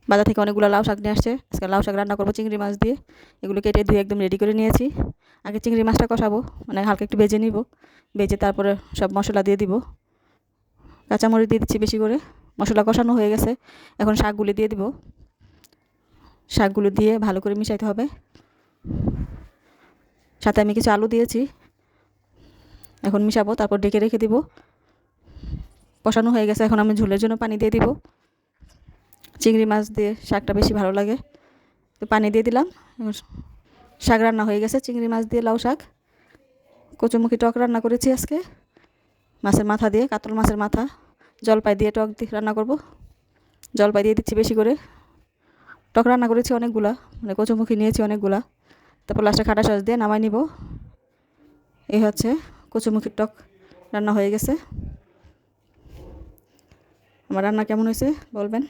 বাজার থেকে অনেকগুলো লাউ শাক নিয়ে আসছে। আজকে লাউ শাক রান্না করবো চিংড়ি মাছ দিয়ে। এগুলো কেটে ধুয়ে একদম রেডি করে নিয়েছি। আগে চিংড়ি মাছটা কষাবো, মানে হালকা একটু ভেজে নিব। ভেজে তারপরে সব মশলা দিয়ে দিব। কাঁচামরিচ দিয়ে দিচ্ছি বেশি করে। মশলা কষানো হয়ে গেছে, এখন শাকগুলি দিয়ে দিব। শাকগুলো দিয়ে ভালো করে মিশাইতে হবে। সাথে আমি কিছু আলু দিয়েছি। এখন মিশাবো, তারপর ঢেকে রেখে দিব। কষানো হয়ে গেছে, এখন আমি ঝোলের জন্য পানি দিয়ে দিব। চিংড়ি মাছ দিয়ে শাকটা বেশি ভালো লাগে, তো পানি দিয়ে দিলাম। শাক রান্না হয়ে গেছে, চিংড়ি মাছ দিয়ে লাউ শাক। কচুমুখী টক রান্না করেছি আজকে, মাছের মাথা দিয়ে, কাতল মাছের মাথা। জলপাই দিয়ে টক দিয়ে রান্না করব। জলপাই দিয়ে দিচ্ছি বেশি করে। টক রান্না করেছি অনেকগুলা, মানে কচুমুখী নিয়েছি অনেকগুলা। তারপর লাস্টে খাটা সস দিয়ে নামাই নিব। এই হচ্ছে কচুমুখির টক রান্না হয়ে গেছে। আমার রান্না কেমন হয়েছে বলবেন।